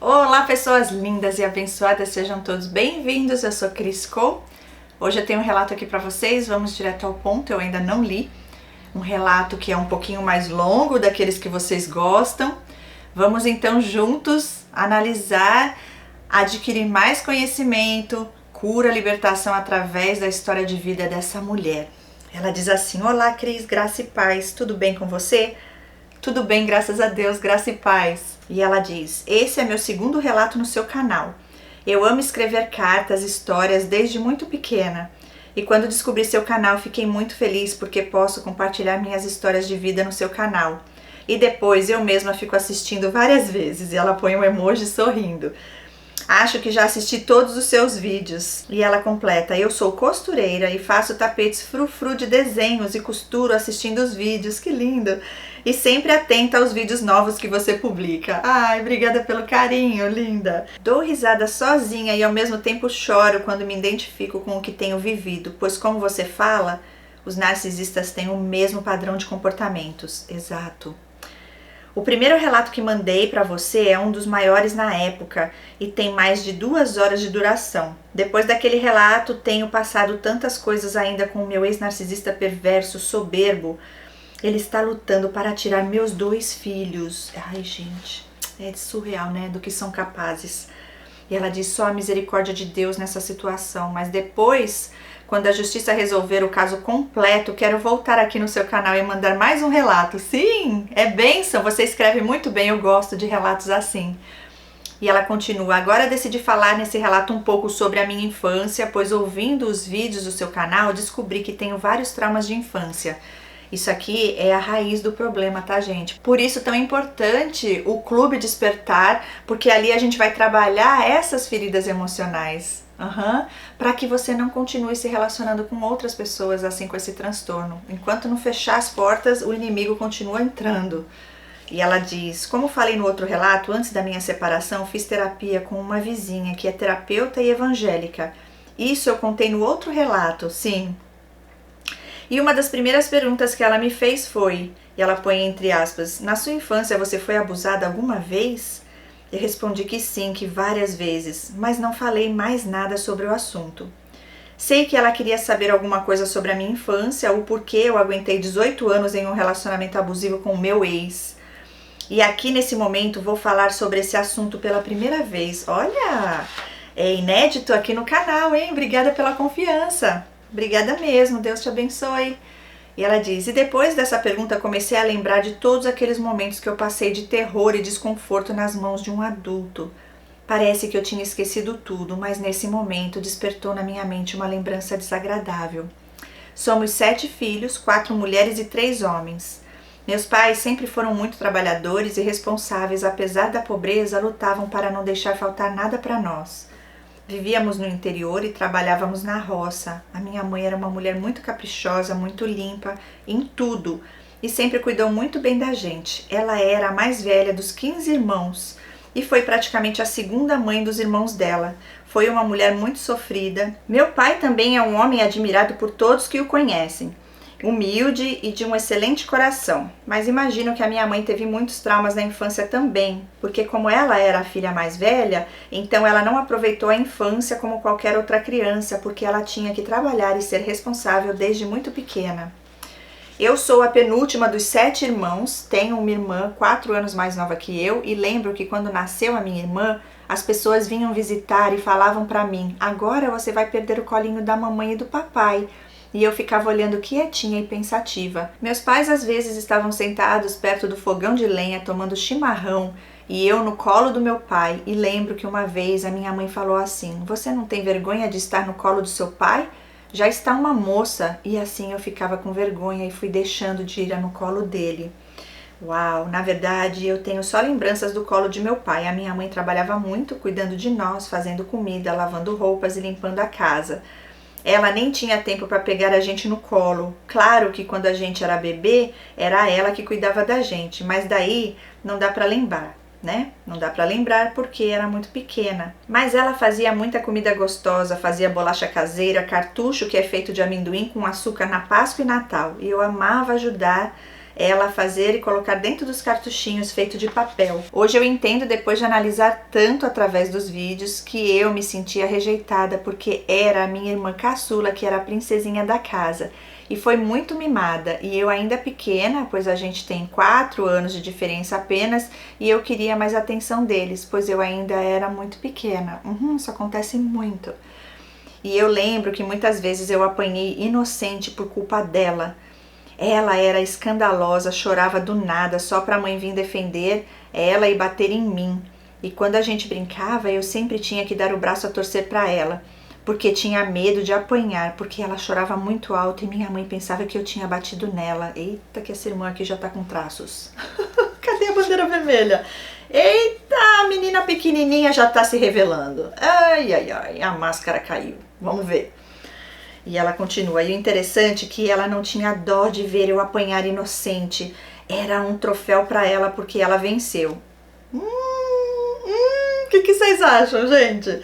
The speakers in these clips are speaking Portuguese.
Olá, pessoas lindas e abençoadas, sejam todos bem-vindos. Eu sou Cris Cole. Hoje eu tenho um relato aqui para vocês, vamos direto ao ponto, eu ainda não li. Um relato que é um pouquinho mais longo, daqueles que vocês gostam. Vamos então juntos analisar, adquirir mais conhecimento, cura, libertação através da história de vida dessa mulher. Ela diz assim: olá Cris, graça e paz, tudo bem com você? Tudo bem, graças a Deus, graça e paz. E ela diz: esse é meu segundo relato no seu canal. Eu amo escrever cartas, histórias desde muito pequena. E quando descobri seu canal, fiquei muito feliz porque posso compartilhar minhas histórias de vida no seu canal. E depois eu mesma fico assistindo várias vezes. E ela põe um emoji sorrindo. Acho que já assisti todos os seus vídeos. E ela completa: eu sou costureira e faço tapetes frufru de desenhos e costuro assistindo os vídeos. Que lindo! E sempre atenta aos vídeos novos que você publica. Ai, obrigada pelo carinho, linda! Dou risada sozinha e ao mesmo tempo choro quando me identifico com o que tenho vivido, pois como você fala, os narcisistas têm o mesmo padrão de comportamentos. Exato. O primeiro relato que mandei para você é um dos maiores na época e tem mais de 2 horas de duração. Depois daquele relato, tenho passado tantas coisas ainda com o meu ex-narcisista perverso, soberbo. Ele está lutando para tirar meus 2 filhos. Ai, gente, é surreal, né? Do que são capazes. E ela diz: só a misericórdia de Deus nessa situação. Mas depois, quando a justiça resolver o caso completo, quero voltar aqui no seu canal e mandar mais um relato. Sim, é bênção, você escreve muito bem, eu gosto de relatos assim. E ela continua: agora decidi falar nesse relato um pouco sobre a minha infância, pois ouvindo os vídeos do seu canal, descobri que tenho vários traumas de infância. Isso aqui é a raiz do problema, tá, gente? Por isso tão importante o Clube Despertar, porque ali a gente vai trabalhar essas feridas emocionais. Para que você não continue se relacionando com outras pessoas assim com esse transtorno. Enquanto não fechar as portas, o inimigo continua entrando. E ela diz: como falei no outro relato, antes da minha separação, fiz terapia com uma vizinha que é terapeuta e evangélica. Isso eu contei no outro relato, sim. E uma das primeiras perguntas que ela me fez foi, e ela põe entre aspas: na sua infância você foi abusada alguma vez? Eu respondi que sim, que várias vezes, mas não falei mais nada sobre o assunto. Sei que ela queria saber alguma coisa sobre a minha infância, o porquê eu aguentei 18 anos em um relacionamento abusivo com o meu ex. E aqui nesse momento vou falar sobre esse assunto pela primeira vez. Olha, é inédito aqui no canal, hein? Obrigada pela confiança. Obrigada mesmo, Deus te abençoe. E ela diz: e depois dessa pergunta comecei a lembrar de todos aqueles momentos que eu passei de terror e desconforto nas mãos de um adulto. Parece que eu tinha esquecido tudo, mas nesse momento despertou na minha mente uma lembrança desagradável. Somos 7 filhos, 4 mulheres e 3 homens. Meus pais sempre foram muito trabalhadores e responsáveis, apesar da pobreza, lutavam para não deixar faltar nada para nós. Vivíamos no interior e trabalhávamos na roça. A minha mãe era uma mulher muito caprichosa, muito limpa em tudo e sempre cuidou muito bem da gente. Ela era a mais velha dos 15 irmãos e foi praticamente a segunda mãe dos irmãos dela. Foi uma mulher muito sofrida. Meu pai também é um homem admirado por todos que o conhecem. Humilde e de um excelente coração, mas imagino que a minha mãe teve muitos traumas na infância também, porque como ela era a filha mais velha, então ela não aproveitou a infância como qualquer outra criança, porque ela tinha que trabalhar e ser responsável desde muito pequena. Eu sou a penúltima dos 7 irmãos, tenho uma irmã 4 anos mais nova que eu e lembro que quando nasceu a minha irmã, as pessoas vinham visitar e falavam para mim: agora você vai perder o colinho da mamãe e do papai. E eu ficava olhando quietinha e pensativa. Meus pais às vezes estavam sentados perto do fogão de lenha tomando chimarrão e eu no colo do meu pai. E lembro que uma vez a minha mãe falou assim: você não tem vergonha de estar no colo do seu pai? Já está uma moça. E assim eu ficava com vergonha e fui deixando de ir no colo dele. Uau, na verdade eu tenho só lembranças do colo de meu pai. A minha mãe trabalhava muito cuidando de nós, fazendo comida, lavando roupas e limpando a casa. Ela nem tinha tempo para pegar a gente no colo. Claro que quando a gente era bebê, era ela que cuidava da gente, mas daí não dá para lembrar, né? Não dá para lembrar porque era muito pequena. Mas ela fazia muita comida gostosa, fazia bolacha caseira, cartucho que é feito de amendoim com açúcar na Páscoa e Natal. E eu amava ajudar ela fazer e colocar dentro dos cartuchinhos feito de papel. Hoje eu entendo, depois de analisar tanto através dos vídeos, que eu me sentia rejeitada porque era a minha irmã caçula que era a princesinha da casa. E foi muito mimada, e eu ainda pequena, pois a gente tem 4 anos de diferença apenas, e eu queria mais atenção deles, pois eu ainda era muito pequena. Isso acontece muito. E eu lembro que muitas vezes eu apanhei inocente por culpa dela. Ela era escandalosa, chorava do nada só para a mãe vir defender ela e bater em mim. E quando a gente brincava, eu sempre tinha que dar o braço a torcer para ela, porque tinha medo de apanhar, porque ela chorava muito alto e minha mãe pensava que eu tinha batido nela. Eita, que essa irmã aqui já tá com traços. Cadê a bandeira vermelha? Eita, a menina pequenininha já tá se revelando. Ai, ai, ai, a máscara caiu. Vamos ver. E ela continua. E o interessante é que ela não tinha dó de ver eu apanhar inocente. Era um troféu para ela porque ela venceu. O que vocês acham, gente?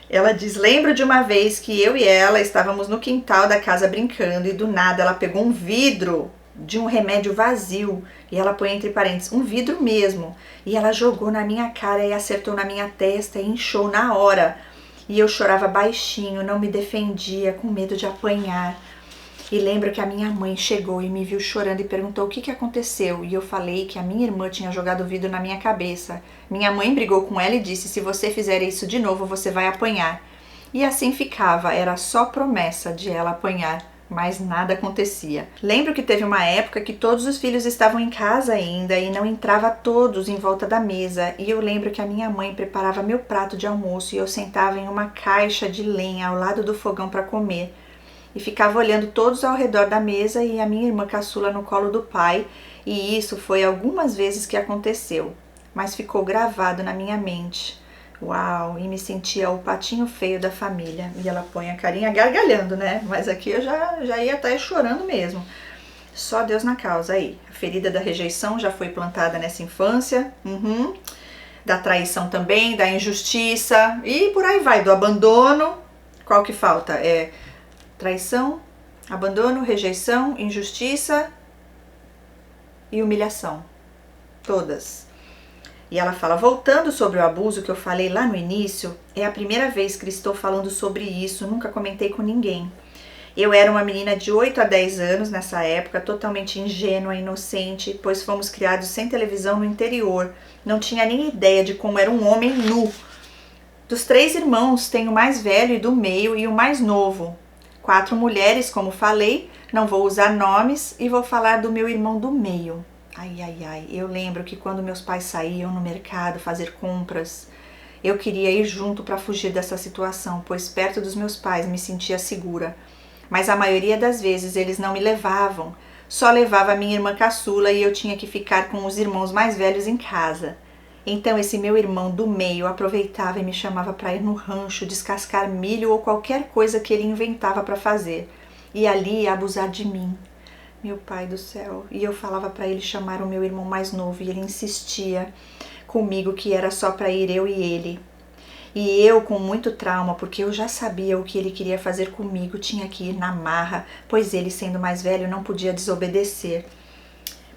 Ela diz, lembro de uma vez que eu e ela estávamos no quintal da casa brincando e do nada ela pegou um vidro de um remédio vazio e ela põe entre parênteses, um vidro mesmo, e ela jogou na minha cara e acertou na minha testa e inchou na hora. E eu chorava baixinho, não me defendia, com medo de apanhar. E lembro que a minha mãe chegou e me viu chorando e perguntou o que aconteceu. E eu falei que a minha irmã tinha jogado o vidro na minha cabeça. Minha mãe brigou com ela e disse, se você fizer isso de novo, você vai apanhar. E assim ficava, era só promessa de ela apanhar, mas nada acontecia. Lembro que teve uma época que todos os filhos estavam em casa ainda e não entrava todos em volta da mesa. E eu lembro que a minha mãe preparava meu prato de almoço e eu sentava em uma caixa de lenha ao lado do fogão para comer. E ficava olhando todos ao redor da mesa e a minha irmã caçula no colo do pai, e isso foi algumas vezes que aconteceu, mas ficou gravado na minha mente. Uau, e me sentia o patinho feio da família. E ela põe a carinha gargalhando, né? Mas aqui eu já ia estar chorando mesmo. Só Deus na causa aí. A ferida da rejeição já foi plantada nessa infância. Da traição também, da injustiça e por aí vai, do abandono. Qual que falta? Traição, abandono, rejeição, injustiça e humilhação. Todas. E ela fala, voltando sobre o abuso que eu falei lá no início, é a primeira vez que estou falando sobre isso, nunca comentei com ninguém. Eu era uma menina de 8 a 10 anos nessa época, totalmente ingênua, inocente, pois fomos criados sem televisão no interior. Não tinha nem ideia de como era um homem nu. Dos 3 irmãos, tenho o mais velho e do meio e o mais novo. 4 mulheres, como falei, não vou usar nomes e vou falar do meu irmão do meio. Ai, ai, ai, eu lembro que quando meus pais saíam no mercado fazer compras, eu queria ir junto para fugir dessa situação, pois perto dos meus pais me sentia segura. Mas a maioria das vezes eles não me levavam, só levava a minha irmã caçula e eu tinha que ficar com os irmãos mais velhos em casa. Então esse meu irmão do meio aproveitava e me chamava para ir no rancho, descascar milho ou qualquer coisa que ele inventava para fazer. E ali ia abusar de mim. Meu pai do céu. E eu falava para ele chamar o meu irmão mais novo e ele insistia comigo que era só para ir eu e ele. E eu, com muito trauma, porque eu já sabia o que ele queria fazer comigo, tinha que ir na marra, pois ele, sendo mais velho, não podia desobedecer.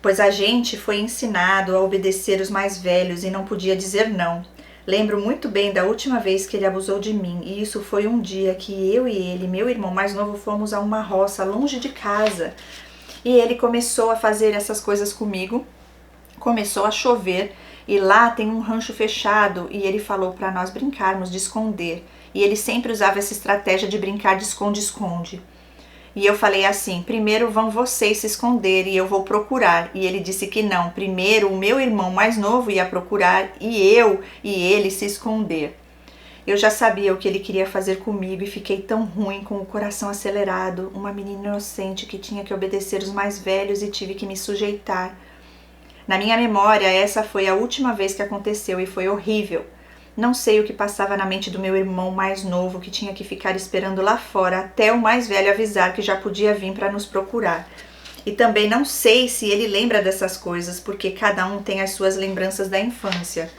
Pois a gente foi ensinado a obedecer os mais velhos e não podia dizer não. Lembro muito bem da última vez que ele abusou de mim, e isso foi um dia que eu e ele, meu irmão mais novo, fomos a uma roça longe de casa. E ele começou a fazer essas coisas comigo, começou a chover, e lá tem um rancho fechado, e ele falou para nós brincarmos de esconder. E ele sempre usava essa estratégia de brincar de esconde-esconde. E eu falei assim, primeiro vão vocês se esconder e eu vou procurar. E ele disse que não, primeiro o meu irmão mais novo ia procurar e eu e ele se esconder. Eu já sabia o que ele queria fazer comigo e fiquei tão ruim, com o coração acelerado, uma menina inocente que tinha que obedecer os mais velhos e tive que me sujeitar. Na minha memória, essa foi a última vez que aconteceu e foi horrível. Não sei o que passava na mente do meu irmão mais novo, que tinha que ficar esperando lá fora até o mais velho avisar que já podia vir para nos procurar. E também não sei se ele lembra dessas coisas, porque cada um tem as suas lembranças da infância.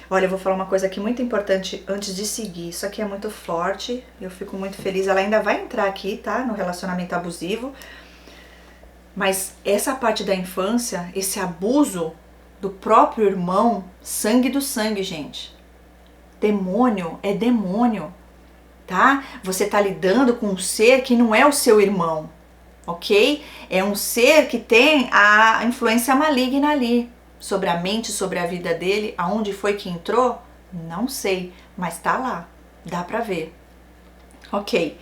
Olha, eu vou falar uma coisa aqui muito importante antes de seguir. Isso aqui é muito forte, eu fico muito feliz. Ela ainda vai entrar aqui, tá? No relacionamento abusivo. Mas essa parte da infância, esse abuso do próprio irmão, sangue do sangue, gente. Demônio é demônio, tá? Você tá lidando com um ser que não é o seu irmão, ok? É um ser que tem a influência maligna ali, sobre a mente, sobre a vida dele. Aonde foi que entrou? Não sei, mas tá lá, dá pra ver. Ok,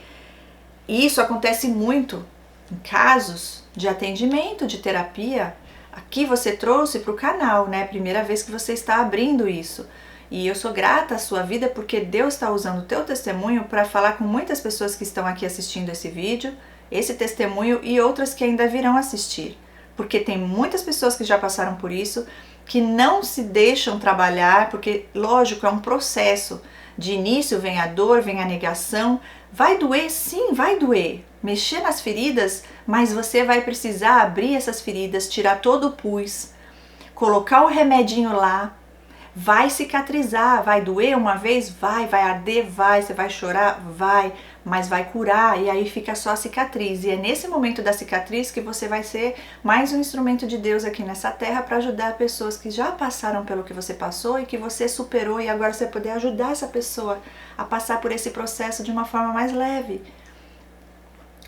isso acontece muito em casos de atendimento, de terapia. Aqui você trouxe para o canal, né? Primeira vez que você está abrindo isso. E eu sou grata à sua vida porque Deus está usando o teu testemunho para falar com muitas pessoas que estão aqui assistindo esse vídeo, esse testemunho e outras que ainda virão assistir. Porque tem muitas pessoas que já passaram por isso, que não se deixam trabalhar, porque, lógico, é um processo. De início vem a dor, vem a negação. Vai doer? Sim, vai doer. Mexer nas feridas, mas você vai precisar abrir essas feridas, tirar todo o pus, colocar o remedinho lá, vai cicatrizar, vai doer uma vez? Vai arder? Vai, você vai chorar? Vai, mas vai curar e aí fica só a cicatriz. E é nesse momento da cicatriz que você vai ser mais um instrumento de Deus aqui nessa terra para ajudar pessoas que já passaram pelo que você passou e que você superou e agora você poder ajudar essa pessoa a passar por esse processo de uma forma mais leve.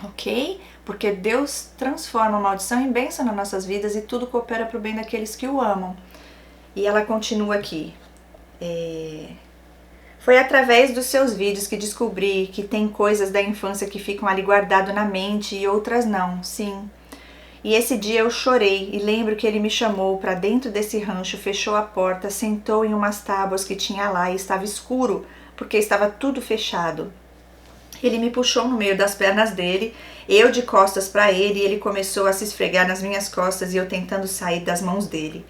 Ok? Porque Deus transforma a maldição em bênção nas nossas vidas e tudo coopera para o bem daqueles que o amam. E ela continua aqui. Foi através dos seus vídeos que descobri que tem coisas da infância que ficam ali guardado na mente e outras não, sim. E esse dia eu chorei e lembro que ele me chamou para dentro desse rancho, fechou a porta, sentou em umas tábuas que tinha lá e estava escuro porque estava tudo fechado. Ele me puxou no meio das pernas dele, eu de costas para ele, e ele começou a se esfregar nas minhas costas e eu tentando sair das mãos dele.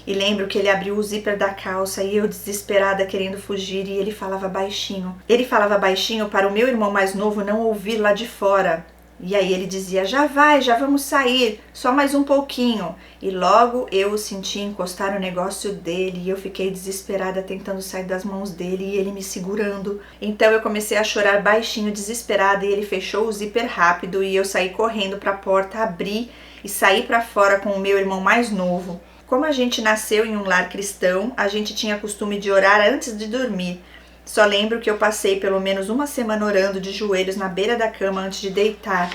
E lembro que ele abriu o zíper da calça e eu desesperada querendo fugir e ele falava baixinho. Ele falava baixinho para o meu irmão mais novo não ouvir lá de fora. E aí ele dizia, já vai, já vamos sair, só mais um pouquinho. E logo eu o senti encostar no negócio dele e eu fiquei desesperada tentando sair das mãos dele e ele me segurando. Então eu comecei a chorar baixinho, desesperada, e ele fechou o zíper rápido e eu saí correndo para a porta, abri e saí para fora com o meu irmão mais novo. Como a gente nasceu em um lar cristão, a gente tinha costume de orar antes de dormir. Só lembro que eu passei pelo menos uma semana orando de joelhos na beira da cama antes de deitar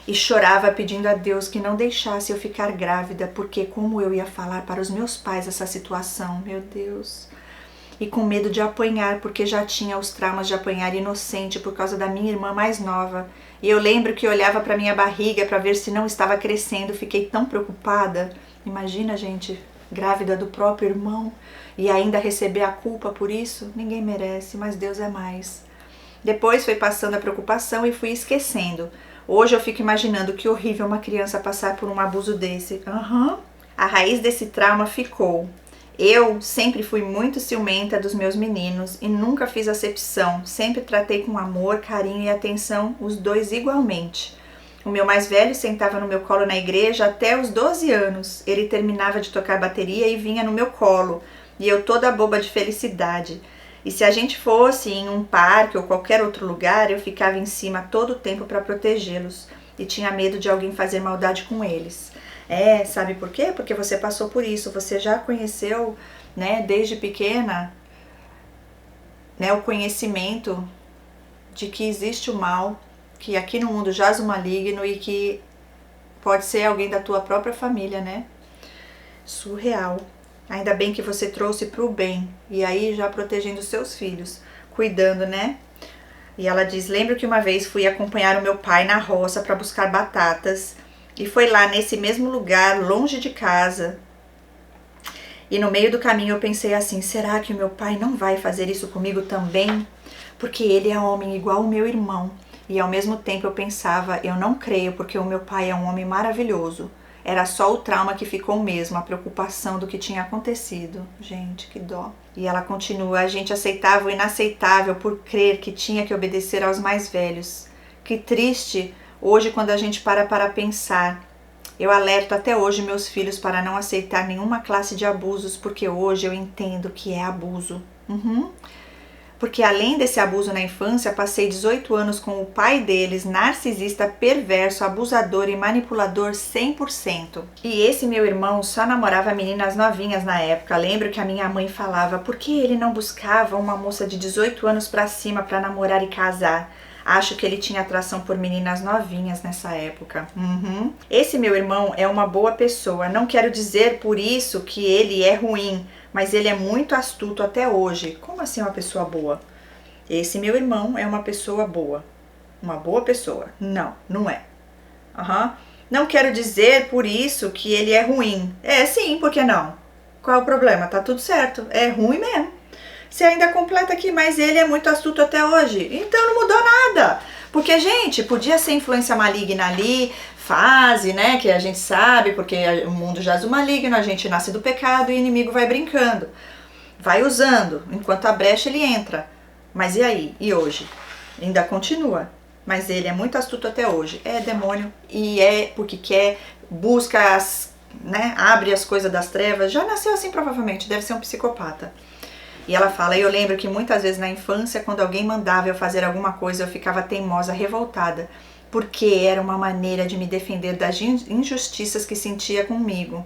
e chorava pedindo a Deus que não deixasse eu ficar grávida, porque como eu ia falar para os meus pais essa situação, meu Deus. E com medo de apanhar, porque já tinha os traumas de apanhar inocente por causa da minha irmã mais nova. E eu lembro que olhava para minha barriga para ver se não estava crescendo, fiquei tão preocupada. Imagina, gente, grávida do próprio irmão e ainda receber a culpa por isso? Ninguém merece, mas Deus é mais. Depois foi passando a preocupação e fui esquecendo. Hoje eu fico imaginando que horrível uma criança passar por um abuso desse. A raiz desse trauma ficou. Eu sempre fui muito ciumenta dos meus meninos e nunca fiz acepção. Sempre tratei com amor, carinho e atenção os dois igualmente. O meu mais velho sentava no meu colo na igreja até os 12 anos. Ele terminava de tocar bateria e vinha no meu colo. E eu toda boba de felicidade. E se a gente fosse em um parque ou qualquer outro lugar, eu ficava em cima todo o tempo para protegê-los. E tinha medo de alguém fazer maldade com eles. Sabe por quê? Porque você passou por isso. Você já conheceu, né, desde pequena, né, o conhecimento de que existe o mal, que aqui no mundo jaz o maligno e que pode ser alguém da tua própria família, né? Surreal. Ainda bem que você trouxe pro bem. E aí já protegendo os seus filhos, cuidando, né? E ela diz, lembro que uma vez fui acompanhar o meu pai na roça para buscar batatas. E foi lá nesse mesmo lugar, longe de casa. E no meio do caminho eu pensei assim, será que o meu pai não vai fazer isso comigo também? Porque ele é homem igual o meu irmão. E ao mesmo tempo eu pensava, eu não creio porque o meu pai é um homem maravilhoso. Era só o trauma que ficou mesmo, a preocupação do que tinha acontecido. Gente, que dó. E ela continua, a gente aceitava o inaceitável por crer que tinha que obedecer aos mais velhos. Que triste hoje quando a gente para pensar. Eu alerto até hoje meus filhos para não aceitar nenhuma classe de abusos, porque hoje eu entendo que é abuso. porque além desse abuso na infância, passei 18 anos com o pai deles, narcisista, perverso, abusador e manipulador 100%. E esse meu irmão só namorava meninas novinhas na época. Lembro que a minha mãe falava, por que ele não buscava uma moça de 18 anos pra cima pra namorar e casar? Acho que ele tinha atração por meninas novinhas nessa época. Esse meu irmão é uma boa pessoa. Não quero dizer por isso que ele é ruim, mas ele é muito astuto até hoje. Como assim uma pessoa boa? Esse meu irmão é uma pessoa boa. Uma boa pessoa. Não, não é. Não quero dizer por isso que ele é ruim. É sim, por que não? Qual é o problema? Tá tudo certo. É ruim mesmo. Você ainda completa aqui, mas ele é muito astuto até hoje. Então não mudou nada. Porque, gente, podia ser influência maligna ali, fase, né? Que a gente sabe, porque o mundo jaz o maligno, a gente nasce do pecado e o inimigo vai brincando. Vai usando, enquanto a brecha ele entra. Mas e aí? E hoje? Ainda continua. Mas ele é muito astuto até hoje. É demônio e é porque quer, busca as, né? Abre as coisas das trevas. Já nasceu assim provavelmente, deve ser um psicopata. E ela fala, eu lembro que muitas vezes na infância, quando alguém mandava eu fazer alguma coisa, eu ficava teimosa, revoltada, porque era uma maneira de me defender das injustiças que sentia comigo.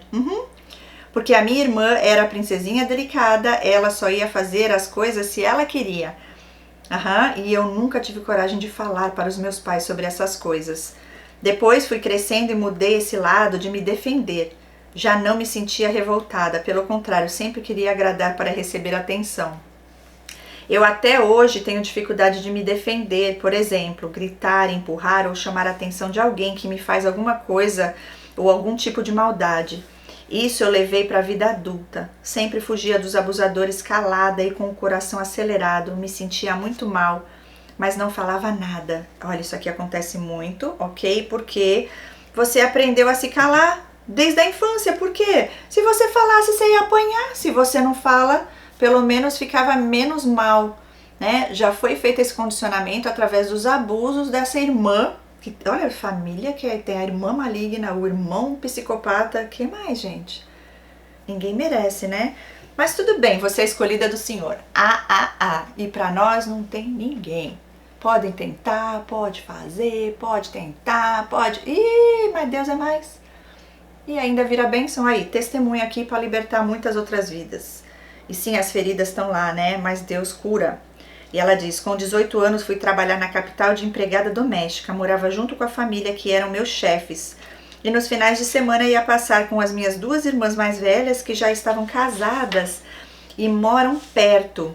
Porque a minha irmã era a princesinha delicada, ela só ia fazer as coisas se ela queria. E eu nunca tive coragem de falar para os meus pais sobre essas coisas. Depois fui crescendo e mudei esse lado de me defender. Já não me sentia revoltada, pelo contrário, sempre queria agradar para receber atenção. Eu até hoje tenho dificuldade de me defender, por exemplo, gritar, empurrar ou chamar a atenção de alguém que me faz alguma coisa ou algum tipo de maldade. Isso eu levei para a vida adulta. Sempre fugia dos abusadores calada e com o coração acelerado, me sentia muito mal, mas não falava nada. Olha, isso aqui acontece muito, ok? Porque você aprendeu a se calar desde a infância, porque se você falasse, você ia apanhar. Se você não fala, pelo menos ficava menos mal, né? Já foi feito esse condicionamento através dos abusos dessa irmã, que, olha, família que tem a irmã maligna, o irmão psicopata, que mais, gente? Ninguém merece, né? Mas tudo bem, você é escolhida do Senhor. E pra nós não tem ninguém. Podem tentar, pode fazer, pode tentar, pode... mas Deus é mais. E ainda vira bênção aí, testemunha aqui para libertar muitas outras vidas. E sim, as feridas estão lá, né? Mas Deus cura. E ela diz, com 18 anos fui trabalhar na capital de empregada doméstica, morava junto com a família que eram meus chefes. E nos finais de semana ia passar com as minhas 2 irmãs mais velhas que já estavam casadas e moram perto.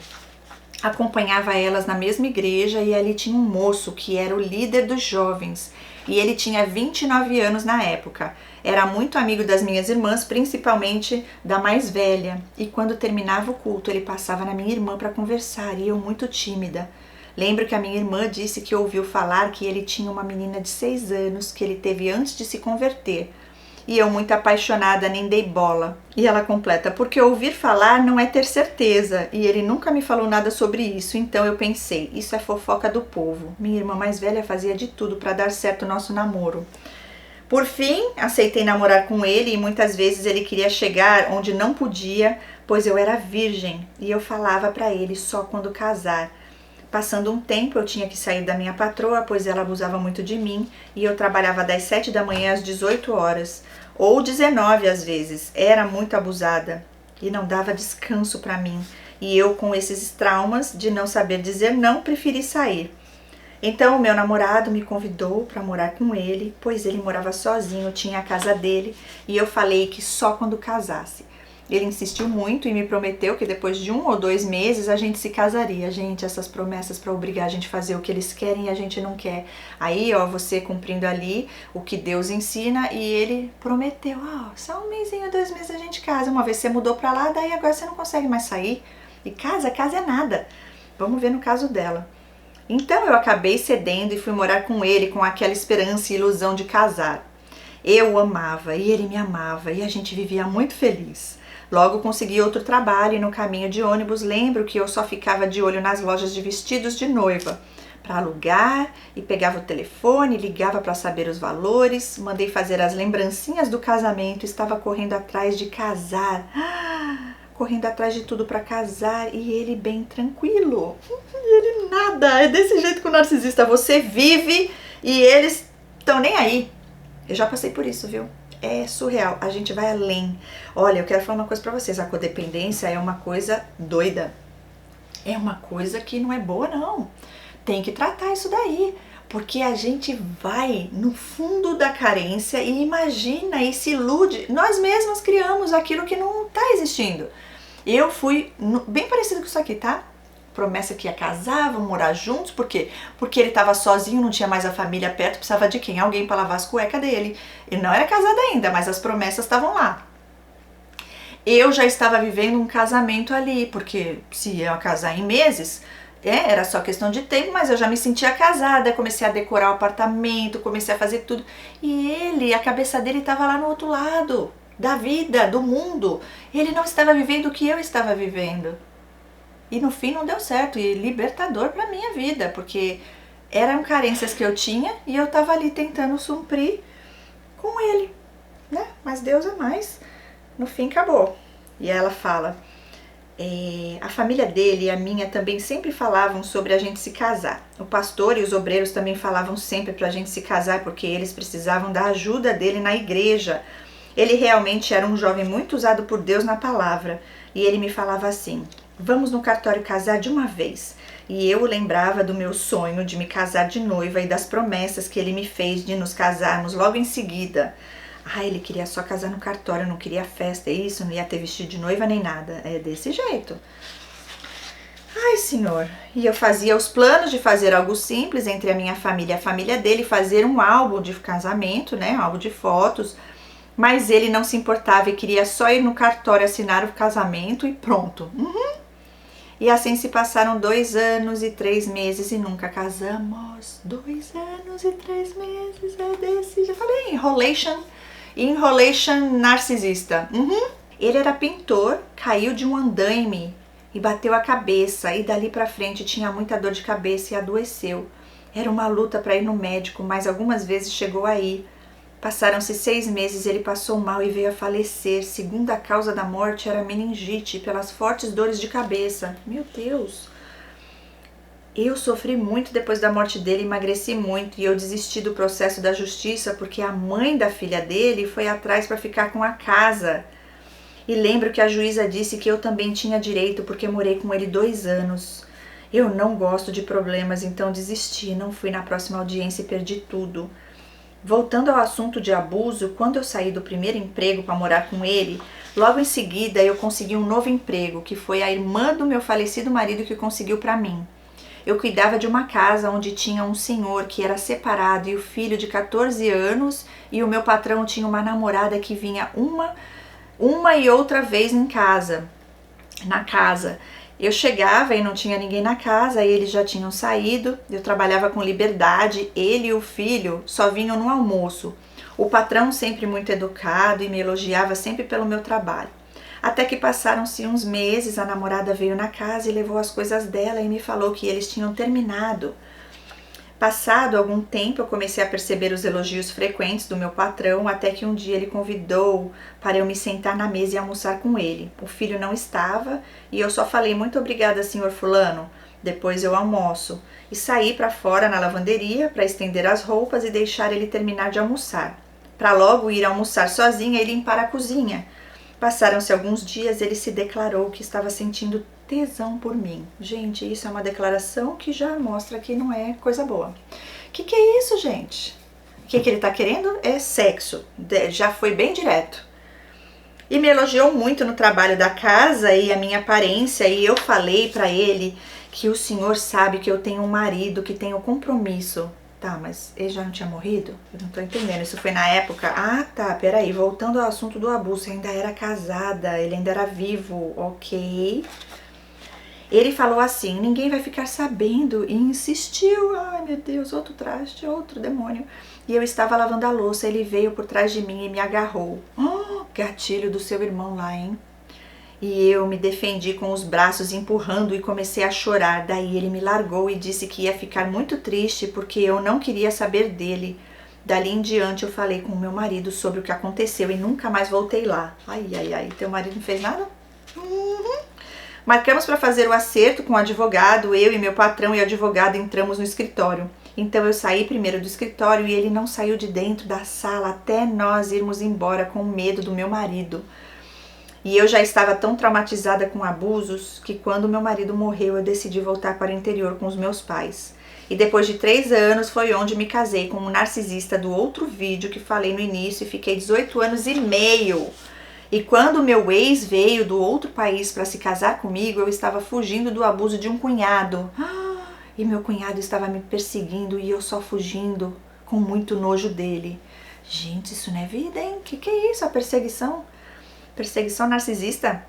Acompanhava elas na mesma igreja e ali tinha um moço que era o líder dos jovens. E ele tinha 29 anos na época. Era muito amigo das minhas irmãs, principalmente da mais velha. E quando terminava o culto, ele passava na minha irmã para conversar, e eu muito tímida. Lembro que a minha irmã disse que ouviu falar que ele tinha uma menina de 6 anos que ele teve antes de se converter. E eu, muito apaixonada, nem dei bola. E ela completa, porque ouvir falar não é ter certeza. E ele nunca me falou nada sobre isso, então eu pensei, isso é fofoca do povo. Minha irmã mais velha fazia de tudo para dar certo o nosso namoro. Por fim, aceitei namorar com ele e muitas vezes ele queria chegar onde não podia, pois eu era virgem. E eu falava para ele só quando casar. Passando um tempo, eu tinha que sair da minha patroa, pois ela abusava muito de mim, e eu trabalhava das 7 da manhã às 18 horas, ou 19 às vezes. Era muito abusada e não dava descanso para mim. E eu, com esses traumas de não saber dizer não, preferi sair. Então, o meu namorado me convidou para morar com ele, pois ele morava sozinho, tinha a casa dele, e eu falei que só quando casasse. Ele insistiu muito e me prometeu que depois de 1 ou 2 meses a gente se casaria. Gente, essas promessas para obrigar a gente a fazer o que eles querem e a gente não quer. Aí, ó, você cumprindo ali o que Deus ensina, e ele prometeu, só 1 mêsinho, 2 meses a gente casa. Uma vez você mudou para lá, daí agora você não consegue mais sair. E casa é nada. Vamos ver no caso dela. Então eu acabei cedendo e fui morar com ele com aquela esperança e ilusão de casar. Eu o amava e ele me amava e a gente vivia muito feliz. Logo consegui outro trabalho e no caminho de ônibus lembro que eu só ficava de olho nas lojas de vestidos de noiva para alugar e pegava o telefone, ligava para saber os valores, mandei fazer as lembrancinhas do casamento, estava correndo atrás de casar. correndo atrás de tudo para casar e ele bem tranquilo. E ele nada, é desse jeito que o narcisista, você vive e eles estão nem aí. Eu já passei por isso, viu? É surreal, a gente vai além. Olha, eu quero falar uma coisa pra vocês, a codependência é uma coisa doida. É uma coisa que não é boa, não. Tem que tratar isso daí, porque a gente vai no fundo da carência e imagina e se ilude. Nós mesmos criamos aquilo que não tá existindo. Eu fui bem parecido com isso aqui, tá? Promessa que ia casar, vão morar juntos, por quê? Porque ele estava sozinho, não tinha mais a família perto, precisava de quem? Alguém para lavar as cuecas dele. Ele não era casado ainda, mas as promessas estavam lá. Eu já estava vivendo um casamento ali, porque se ia casar em meses, era só questão de tempo, mas eu já me sentia casada, comecei a decorar o apartamento, comecei a fazer tudo. E ele, a cabeça dele estava lá no outro lado da vida, do mundo. Ele não estava vivendo o que eu estava vivendo. E no fim não deu certo, e libertador pra minha vida, porque eram carências que eu tinha e eu tava ali tentando suprir com ele, né? Mas Deus é mais. No fim acabou. E ela fala, a família dele e a minha também sempre falavam sobre a gente se casar. O pastor e os obreiros também falavam sempre pra gente se casar, porque eles precisavam da ajuda dele na igreja. Ele realmente era um jovem muito usado por Deus na palavra, e ele me falava assim: vamos no cartório casar de uma vez. E eu lembrava do meu sonho de me casar de noiva e das promessas que ele me fez de nos casarmos logo em seguida. Ele queria só casar no cartório, não queria festa, isso, não ia ter vestido de noiva nem nada. É desse jeito. Ai, Senhor. E eu fazia os planos de fazer algo simples entre a minha família e a família dele, fazer um álbum de casamento, né, um álbum de fotos. Mas ele não se importava e queria só ir no cartório assinar o casamento e pronto. E assim se passaram 2 anos e 3 meses e nunca casamos. 2 anos e 3 meses, é desse. Já falei, enrolation narcisista. Ele era pintor, caiu de um andaime e bateu a cabeça. E dali pra frente tinha muita dor de cabeça e adoeceu. Era uma luta para ir no médico, mas algumas vezes chegou a ir. Passaram-se 6 meses, ele passou mal e veio a falecer. Segunda causa da morte era meningite, pelas fortes dores de cabeça. Meu Deus! Eu sofri muito depois da morte dele, emagreci muito e eu desisti do processo da justiça porque a mãe da filha dele foi atrás para ficar com a casa. E lembro que a juíza disse que eu também tinha direito porque morei com ele 2 anos. Eu não gosto de problemas, então desisti, não fui na próxima audiência e perdi tudo. Voltando ao assunto de abuso, quando eu saí do primeiro emprego para morar com ele, logo em seguida eu consegui um novo emprego, que foi a irmã do meu falecido marido que conseguiu para mim. Eu cuidava de uma casa onde tinha um senhor que era separado e o filho de 14 anos, e o meu patrão tinha uma namorada que vinha uma e outra vez na casa. Eu chegava e não tinha ninguém na casa, eles já tinham saído, eu trabalhava com liberdade, ele e o filho só vinham no almoço. O patrão sempre muito educado e me elogiava sempre pelo meu trabalho. Até que passaram-se uns meses, a namorada veio na casa e levou as coisas dela e me falou que eles tinham terminado. Passado algum tempo, eu comecei a perceber os elogios frequentes do meu patrão, até que um dia ele convidou para eu me sentar na mesa e almoçar com ele. O filho não estava e eu só falei muito obrigada, senhor fulano, depois eu almoço. E saí para fora na lavanderia para estender as roupas e deixar ele terminar de almoçar, para logo ir almoçar sozinha e limpar a cozinha. Passaram-se alguns dias, ele se declarou que estava sentindo tesão por mim. Gente, isso é uma declaração que já mostra que não é coisa boa. Que é isso, gente? O que ele tá querendo é sexo. Já foi bem direto. E me elogiou muito no trabalho da casa e a minha aparência, e eu falei pra ele que o senhor sabe que eu tenho um marido, que tenho compromisso. Tá, mas ele já não tinha morrido? Eu não tô entendendo. Isso foi na época... tá, peraí. Voltando ao assunto do abuso. Eu ainda era casada, ele ainda era vivo, ok. Ele falou assim, ninguém vai ficar sabendo, e insistiu. Ai, meu Deus, outro traste, outro demônio. E eu estava lavando a louça, ele veio por trás de mim e me agarrou. Gatilho do seu irmão lá, hein? E eu me defendi com os braços empurrando e comecei a chorar. Daí ele me largou e disse que ia ficar muito triste porque eu não queria saber dele. Dali em diante eu falei com o meu marido sobre o que aconteceu e nunca mais voltei lá. Ai, teu marido não fez nada? Marcamos para fazer o acerto com o advogado, eu e meu patrão e o advogado entramos no escritório. Então eu saí primeiro do escritório e ele não saiu de dentro da sala até nós irmos embora com medo do meu marido. E eu já estava tão traumatizada com abusos que quando meu marido morreu eu decidi voltar para o interior com os meus pais. E depois de 3 anos foi onde me casei com um narcisista do outro vídeo que falei no início e fiquei 18 anos e meio. E quando meu ex veio do outro país para se casar comigo, eu estava fugindo do abuso de um cunhado. E meu cunhado estava me perseguindo e eu só fugindo com muito nojo dele. Gente, isso não é vida, hein? Que é isso? A perseguição? Perseguição narcisista?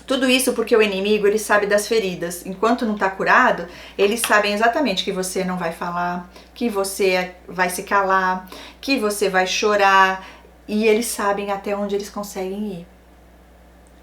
Tudo isso porque o inimigo, ele sabe das feridas. Enquanto não está curado, eles sabem exatamente que você não vai falar, que você vai se calar, que você vai chorar. E eles sabem até onde eles conseguem ir.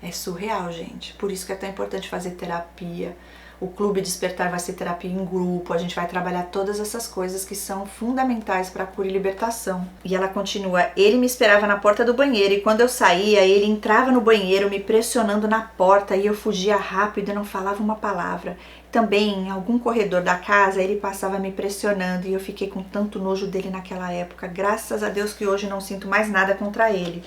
É surreal, gente. Por isso que é tão importante fazer terapia. O Clube Despertar vai ser terapia em grupo, a gente vai trabalhar todas essas coisas que são fundamentais para a cura e libertação. E ela continua, ele me esperava na porta do banheiro e quando eu saía, ele entrava no banheiro me pressionando na porta e eu fugia rápido e não falava uma palavra. Também, em algum corredor da casa, ele passava me pressionando e eu fiquei com tanto nojo dele naquela época. Graças a Deus que hoje não sinto mais nada contra ele.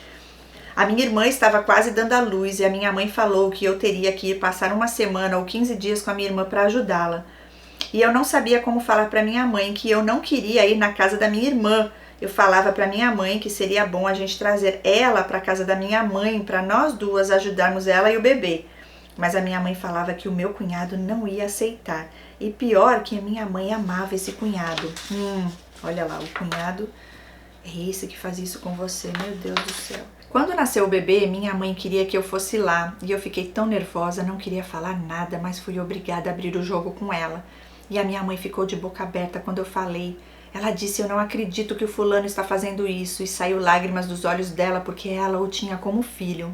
A minha irmã estava quase dando à luz e a minha mãe falou que eu teria que ir passar uma semana ou 15 dias com a minha irmã para ajudá-la. E eu não sabia como falar para minha mãe que eu não queria ir na casa da minha irmã. Eu falava para minha mãe que seria bom a gente trazer ela para a casa da minha mãe para nós duas ajudarmos ela e o bebê. Mas a minha mãe falava que o meu cunhado não ia aceitar. E pior que a minha mãe amava esse cunhado. Olha lá, o cunhado é esse que faz isso com você, meu Deus do céu. Quando nasceu o bebê, minha mãe queria que eu fosse lá e eu fiquei tão nervosa, não queria falar nada, mas fui obrigada a abrir o jogo com ela. E a minha mãe ficou de boca aberta quando eu falei. Ela disse, eu não acredito que o fulano está fazendo isso, e saiu lágrimas dos olhos dela porque ela o tinha como filho.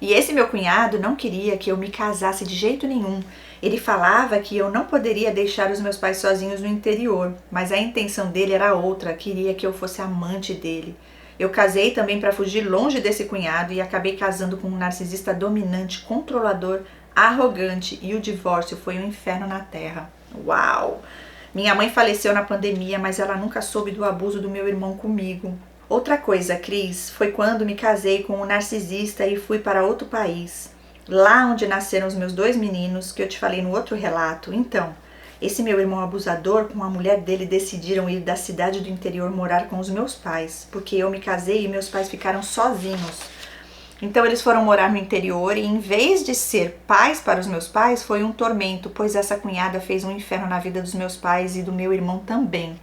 E esse meu cunhado não queria que eu me casasse de jeito nenhum. Ele falava que eu não poderia deixar os meus pais sozinhos no interior, mas a intenção dele era outra, queria que eu fosse amante dele. Eu casei também para fugir longe desse cunhado e acabei casando com um narcisista dominante, controlador, arrogante e o divórcio foi um inferno na terra. Uau! Minha mãe faleceu na pandemia, mas ela nunca soube do abuso do meu irmão comigo. Outra coisa, Cris, foi quando me casei com um narcisista e fui para outro país. Lá onde nasceram os meus 2 meninos, que eu te falei no outro relato. Então, esse meu irmão abusador com a mulher dele decidiram ir da cidade do interior morar com os meus pais, porque eu me casei e meus pais ficaram sozinhos. Então eles foram morar no interior e em vez de ser pais para os meus pais, foi um tormento, pois essa cunhada fez um inferno na vida dos meus pais e do meu irmão também.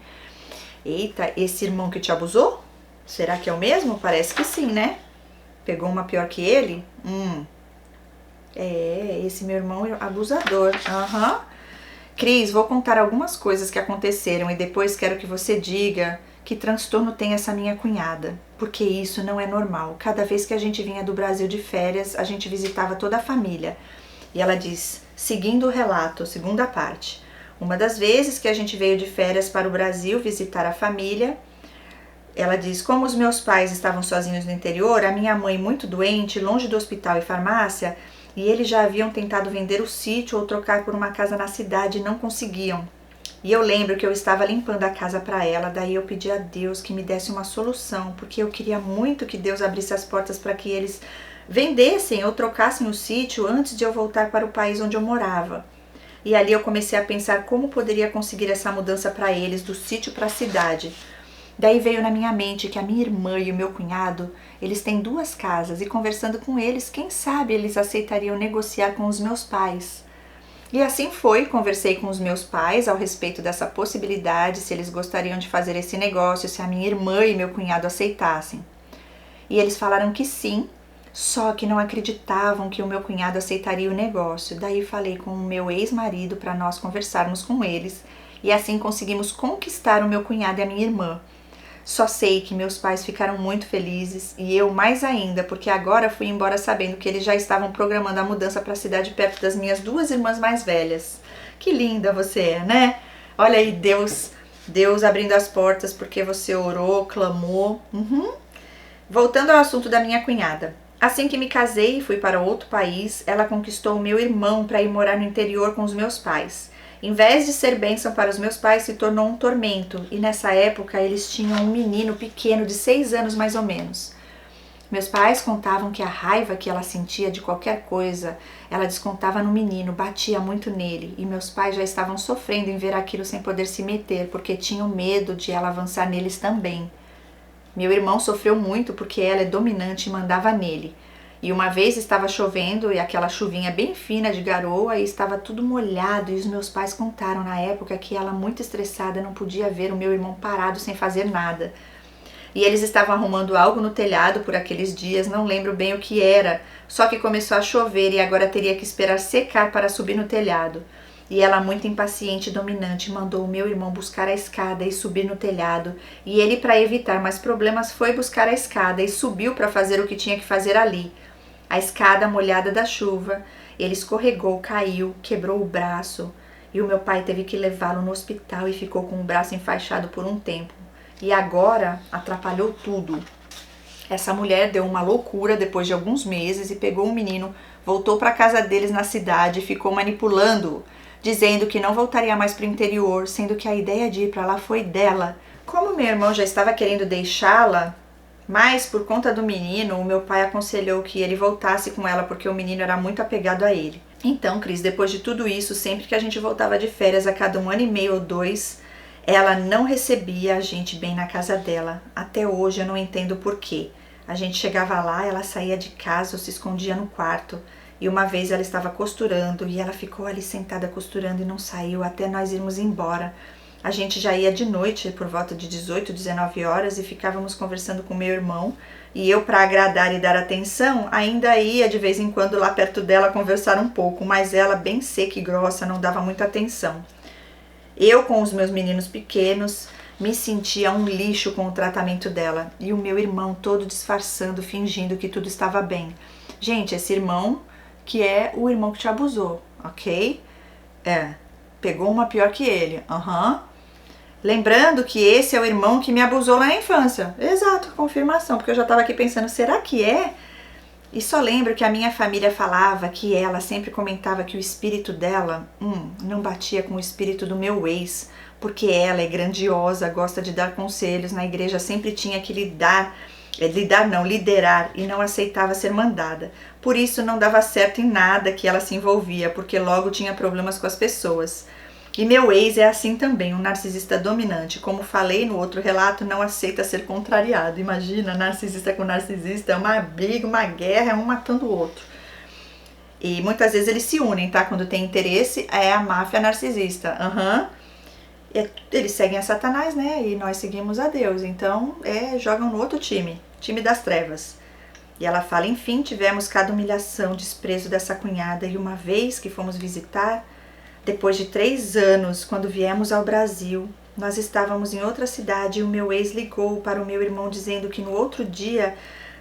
Eita, esse irmão que te abusou? Será que é o mesmo? Parece que sim, né? Pegou uma pior que ele? É, esse meu irmão é abusador. Cris, vou contar algumas coisas que aconteceram e depois quero que você diga que transtorno tem essa minha cunhada, porque isso não é normal. Cada vez que a gente vinha do Brasil de férias, a gente visitava toda a família. E ela diz, seguindo o relato, segunda parte, uma das vezes que a gente veio de férias para o Brasil visitar a família, ela diz, como os meus pais estavam sozinhos no interior, a minha mãe muito doente, longe do hospital e farmácia, e eles já haviam tentado vender o sítio ou trocar por uma casa na cidade e não conseguiam. E eu lembro que eu estava limpando a casa para ela, daí eu pedi a Deus que me desse uma solução, porque eu queria muito que Deus abrisse as portas para que eles vendessem ou trocassem o sítio antes de eu voltar para o país onde eu morava. E ali eu comecei a pensar como poderia conseguir essa mudança para eles, do sítio para a cidade. Daí veio na minha mente que a minha irmã e o meu cunhado, eles têm 2 casas e conversando com eles, quem sabe eles aceitariam negociar com os meus pais. E assim foi, conversei com os meus pais ao respeito dessa possibilidade, se eles gostariam de fazer esse negócio, se a minha irmã e meu cunhado aceitassem. E eles falaram que sim, só que não acreditavam que o meu cunhado aceitaria o negócio. Daí falei com o meu ex-marido para nós conversarmos com eles e assim conseguimos conquistar o meu cunhado e a minha irmã. Só sei que meus pais ficaram muito felizes e eu mais ainda, porque agora fui embora sabendo que eles já estavam programando a mudança para a cidade perto das minhas 2 irmãs mais velhas. Que linda você é, né? Olha aí, Deus abrindo as portas porque você orou, clamou. Voltando ao assunto da minha cunhada. Assim que me casei e fui para outro país, ela conquistou o meu irmão para ir morar no interior com os meus pais. Em vez de ser bênção para os meus pais, se tornou um tormento, e nessa época eles tinham um menino pequeno de 6 anos mais ou menos. Meus pais contavam que a raiva que ela sentia de qualquer coisa, ela descontava no menino, batia muito nele, e meus pais já estavam sofrendo em ver aquilo sem poder se meter, porque tinham medo de ela avançar neles também. Meu irmão sofreu muito porque ela é dominante e mandava nele. E uma vez estava chovendo e aquela chuvinha bem fina de garoa e estava tudo molhado, e os meus pais contaram na época que ela, muito estressada, não podia ver o meu irmão parado sem fazer nada. E eles estavam arrumando algo no telhado por aqueles dias, não lembro bem o que era, só que começou a chover e agora teria que esperar secar para subir no telhado. E ela, muito impaciente e dominante, mandou o meu irmão buscar a escada e subir no telhado, e ele, para evitar mais problemas, foi buscar a escada e subiu para fazer o que tinha que fazer ali. A escada molhada da chuva, ele escorregou, caiu, quebrou o braço, e o meu pai teve que levá-lo no hospital e ficou com o braço enfaixado por um tempo. E agora atrapalhou tudo. Essa mulher deu uma loucura depois de alguns meses e pegou o menino, voltou para a casa deles na cidade e ficou manipulando-o, dizendo que não voltaria mais para o interior, sendo que a ideia de ir para lá foi dela. Como meu irmão já estava querendo deixá-la, mas por conta do menino, o meu pai aconselhou que ele voltasse com ela porque o menino era muito apegado a ele. Então, Cris, depois de tudo isso, sempre que a gente voltava de férias a cada 1 ano e meio ou 2, ela não recebia a gente bem na casa dela. Até hoje eu não entendo por quê. A gente chegava lá, ela saía de casa ou se escondia no quarto. E uma vez ela estava costurando e ela ficou ali sentada costurando e não saiu até nós irmos embora. A gente já ia de noite, por volta de 18, 19 horas, e ficávamos conversando com meu irmão. E eu, para agradar e dar atenção, ainda ia de vez em quando lá perto dela conversar um pouco, mas ela, bem seca e grossa, não dava muita atenção. Eu, com os meus meninos pequenos, me sentia um lixo com o tratamento dela. E o meu irmão todo disfarçando, fingindo que tudo estava bem. Gente, esse irmão que é o irmão que te abusou, ok? Pegou uma pior que ele. Lembrando que esse é o irmão que me abusou lá na infância. Exato, confirmação, porque eu já estava aqui pensando, será que é? E só lembro que a minha família falava que ela sempre comentava que o espírito dela não batia com o espírito do meu ex, porque ela é grandiosa, gosta de dar conselhos, na igreja sempre tinha que liderar e não aceitava ser mandada. Por isso não dava certo em nada que ela se envolvia, porque logo tinha problemas com as pessoas. E meu ex é assim também, um narcisista dominante. Como falei no outro relato, não aceita ser contrariado. Imagina, narcisista com narcisista, é uma briga, uma guerra, é um matando o outro. E muitas vezes eles se unem, tá? Quando tem interesse, é a máfia narcisista. Eles seguem a Satanás, né? E nós seguimos a Deus. Então, jogam no outro time das trevas. E ela fala, enfim, tivemos cada humilhação, desprezo dessa cunhada. E uma vez que fomos visitar, depois de 3 anos, quando viemos ao Brasil, nós estávamos em outra cidade e o meu ex ligou para o meu irmão dizendo que no outro dia,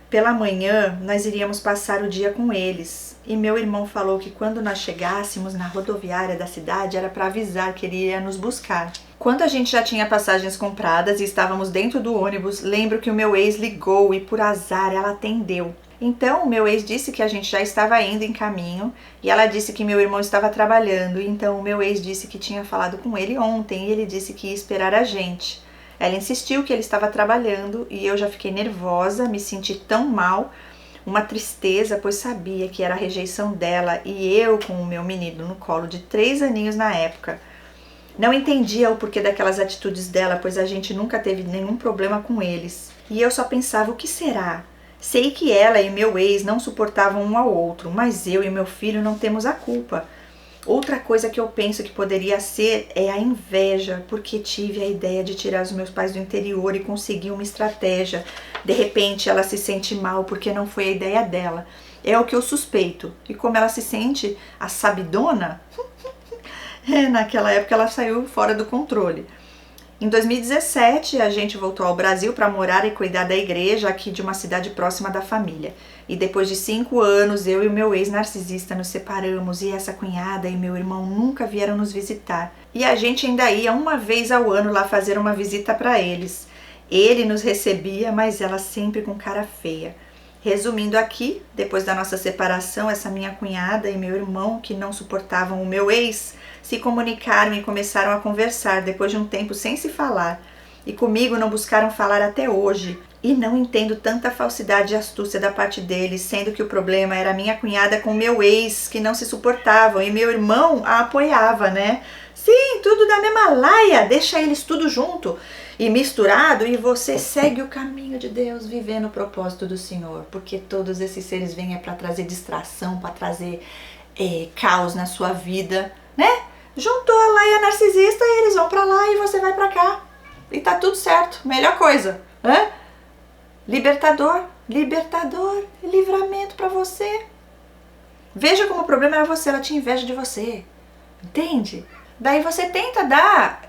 pela manhã, nós iríamos passar o dia com eles. E meu irmão falou que quando nós chegássemos na rodoviária da cidade, era para avisar que ele ia nos buscar. Quando a gente já tinha passagens compradas e estávamos dentro do ônibus, lembro que o meu ex ligou e por azar ela atendeu. Então, o meu ex disse que a gente já estava indo em caminho e ela disse que meu irmão estava trabalhando. Então, o meu ex disse que tinha falado com ele ontem e ele disse que ia esperar a gente. Ela insistiu que ele estava trabalhando e eu já fiquei nervosa, me senti tão mal, uma tristeza, pois sabia que era a rejeição dela e eu com o meu menino no colo de 3 aninhos na época. Não entendia o porquê daquelas atitudes dela, pois a gente nunca teve nenhum problema com eles. E eu só pensava, o que será? Sei que ela e meu ex não suportavam um ao outro, mas eu e meu filho não temos a culpa. Outra coisa que eu penso que poderia ser é a inveja, porque tive a ideia de tirar os meus pais do interior e consegui uma estratégia. De repente ela se sente mal porque não foi a ideia dela. É o que eu suspeito. E como ela se sente a sabidona, naquela época ela saiu fora do controle. Em 2017, a gente voltou ao Brasil para morar e cuidar da igreja aqui de uma cidade próxima da família. E depois de 5 anos, eu e o meu ex-narcisista nos separamos e essa cunhada e meu irmão nunca vieram nos visitar. E a gente ainda ia uma vez ao ano lá fazer uma visita para eles. Ele nos recebia, mas ela sempre com cara feia. Resumindo aqui, depois da nossa separação, essa minha cunhada e meu irmão, que não suportavam o meu ex, se comunicaram e começaram a conversar depois de um tempo sem se falar. E comigo não buscaram falar até hoje. E não entendo tanta falsidade e astúcia da parte deles, sendo que o problema era minha cunhada com meu ex, que não se suportavam, e meu irmão a apoiava, né? Sim, tudo da mesma laia, deixa eles tudo junto e misturado, e você segue o caminho de Deus, vivendo o propósito do Senhor, porque todos esses seres vêm para trazer distração, para trazer caos na sua vida, né? Juntou a laia narcisista e eles vão para lá e você vai para cá. E tá tudo certo, melhor coisa, né? Libertador, livramento para você. Veja como o problema era você, ela tinha inveja de você, entende? Daí você tenta dar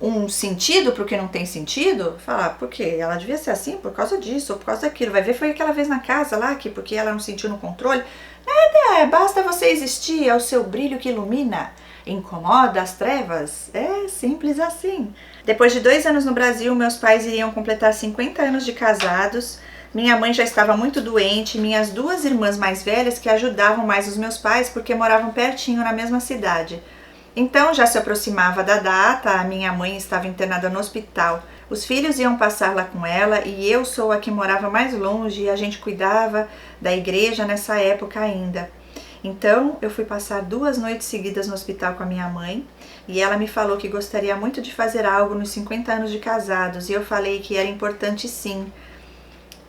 um sentido pro que não tem sentido, falar, por quê? Ela devia ser assim por causa disso, ou por causa daquilo. Vai ver, foi aquela vez na casa lá, que porque ela não sentiu no controle. Nada, basta você existir, é o seu brilho que ilumina, incomoda as trevas. É simples assim. Depois de 2 anos no Brasil, meus pais iriam completar 50 anos de casados. Minha mãe já estava muito doente, minhas 2 irmãs mais velhas que ajudavam mais os meus pais porque moravam pertinho na mesma cidade. Então já se aproximava da data, a minha mãe estava internada no hospital. Os filhos iam passar lá com ela e eu sou a que morava mais longe e a gente cuidava da igreja nessa época ainda. Então eu fui passar 2 noites seguidas no hospital com a minha mãe e ela me falou que gostaria muito de fazer algo nos 50 anos de casados e eu falei que era importante sim.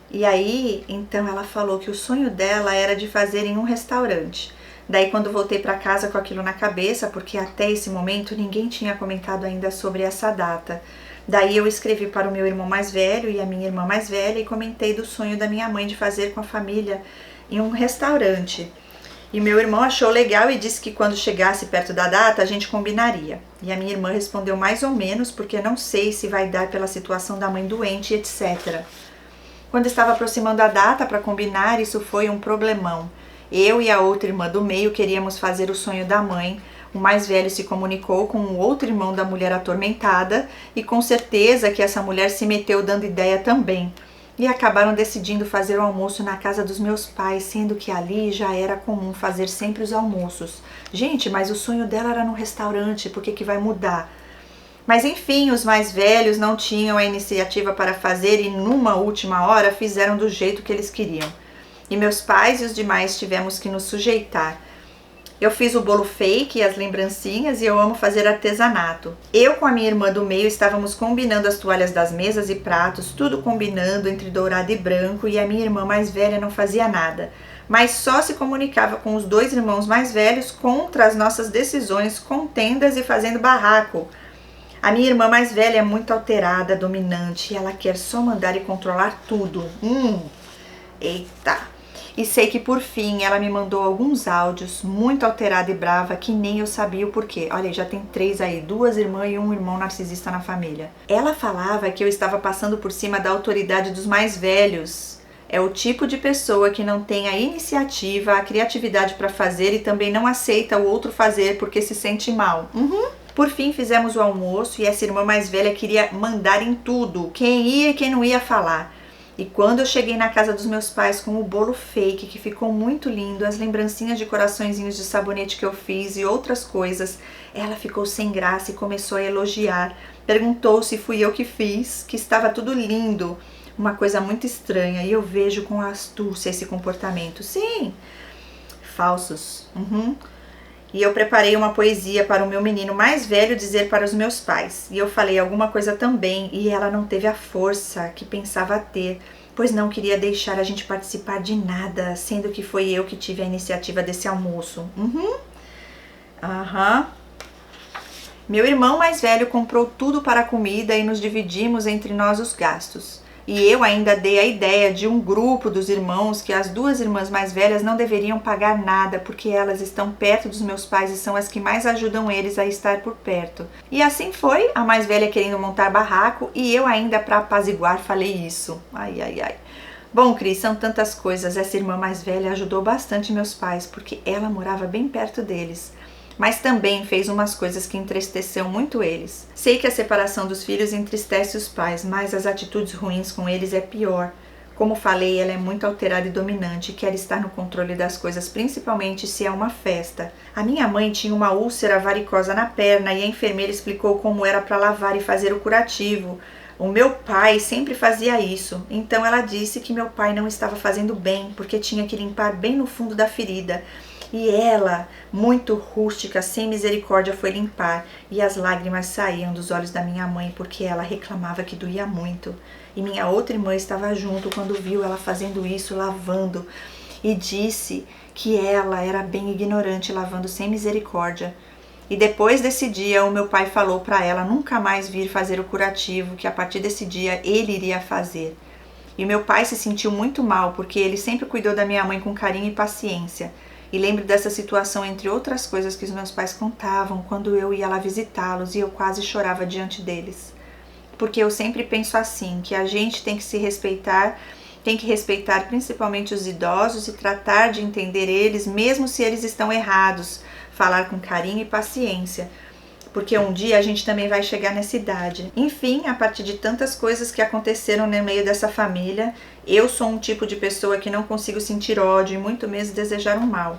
E aí, então ela falou que o sonho dela era de fazer em um restaurante. Daí quando voltei para casa com aquilo na cabeça, porque até esse momento ninguém tinha comentado ainda sobre essa data. Daí eu escrevi para o meu irmão mais velho e a minha irmã mais velha e comentei do sonho da minha mãe de fazer com a família em um restaurante. E meu irmão achou legal e disse que quando chegasse perto da data a gente combinaria. E a minha irmã respondeu mais ou menos, porque não sei se vai dar pela situação da mãe doente, etc. Quando estava aproximando a data para combinar, isso foi um problemão. Eu e a outra irmã do meio queríamos fazer o sonho da mãe. O mais velho se comunicou com o outro irmão da mulher atormentada e com certeza que essa mulher se meteu dando ideia também. E acabaram decidindo fazer o almoço na casa dos meus pais, sendo que ali já era comum fazer sempre os almoços. Gente, mas o sonho dela era no restaurante, por que vai mudar? Mas enfim, os mais velhos não tinham a iniciativa para fazer e numa última hora fizeram do jeito que eles queriam. E meus pais e os demais tivemos que nos sujeitar. Eu fiz o bolo fake e as lembrancinhas e eu amo fazer artesanato. Eu com a minha irmã do meio estávamos combinando as toalhas das mesas e pratos, tudo combinando entre dourado e branco, e a minha irmã mais velha não fazia nada, mas só se comunicava com os 2 irmãos mais velhos contra as nossas decisões, com tendas e fazendo barraco. A minha irmã mais velha é muito alterada, dominante, e ela quer só mandar e controlar tudo. Eita! E sei que por fim ela me mandou alguns áudios, muito alterada e brava, que nem eu sabia o porquê. Olha, já tem 3 aí, 2 irmãs e um irmão narcisista na família. Ela falava que eu estava passando por cima da autoridade dos mais velhos. É o tipo de pessoa que não tem a iniciativa, a criatividade para fazer e também não aceita o outro fazer porque se sente mal. Por fim fizemos o almoço e essa irmã mais velha queria mandar em tudo, quem ia e quem não ia falar. E quando eu cheguei na casa dos meus pais com o bolo fake, que ficou muito lindo, as lembrancinhas de coraçõezinhos de sabonete que eu fiz e outras coisas, ela ficou sem graça e começou a elogiar. Perguntou se fui eu que fiz, que estava tudo lindo. Uma coisa muito estranha, e eu vejo com astúcia esse comportamento. Sim, falsos. E eu preparei uma poesia para o meu menino mais velho dizer para os meus pais. E eu falei alguma coisa também, e ela não teve a força que pensava ter, pois não queria deixar a gente participar de nada, sendo que foi eu que tive a iniciativa desse almoço. Meu irmão mais velho comprou tudo para a comida e nos dividimos entre nós os gastos. E eu ainda dei a ideia de um grupo dos irmãos que as 2 irmãs mais velhas não deveriam pagar nada porque elas estão perto dos meus pais e são as que mais ajudam eles a estar por perto. E assim foi, a mais velha querendo montar barraco e eu ainda para apaziguar falei isso. Ai. Bom, Cris, são tantas coisas. Essa irmã mais velha ajudou bastante meus pais porque ela morava bem perto deles. Mas também fez umas coisas que entristeceu muito eles. Sei que a separação dos filhos entristece os pais, mas as atitudes ruins com eles é pior. Como falei, ela é muito alterada e dominante, quer estar no controle das coisas, principalmente se é uma festa. A minha mãe tinha uma úlcera varicosa na perna e a enfermeira explicou como era para lavar e fazer o curativo. O meu pai sempre fazia isso, então ela disse que meu pai não estava fazendo bem, porque tinha que limpar bem no fundo da ferida. E ela, muito rústica, sem misericórdia, foi limpar, e as lágrimas saíam dos olhos da minha mãe, porque ela reclamava que doía muito. E minha outra irmã estava junto quando viu ela fazendo isso, lavando, e disse que ela era bem ignorante, lavando sem misericórdia. E depois desse dia, o meu pai falou para ela nunca mais vir fazer o curativo, que a partir desse dia ele iria fazer. E meu pai se sentiu muito mal, porque ele sempre cuidou da minha mãe com carinho e paciência. E lembro dessa situação, entre outras coisas que os meus pais contavam, quando eu ia lá visitá-los e eu quase chorava diante deles. Porque eu sempre penso assim, que a gente tem que se respeitar, tem que respeitar principalmente os idosos e tratar de entender eles, mesmo se eles estão errados, falar com carinho e paciência. Porque um dia a gente também vai chegar nessa idade. Enfim, a partir de tantas coisas que aconteceram no meio dessa família, eu sou um tipo de pessoa que não consigo sentir ódio e muito menos desejar um mal.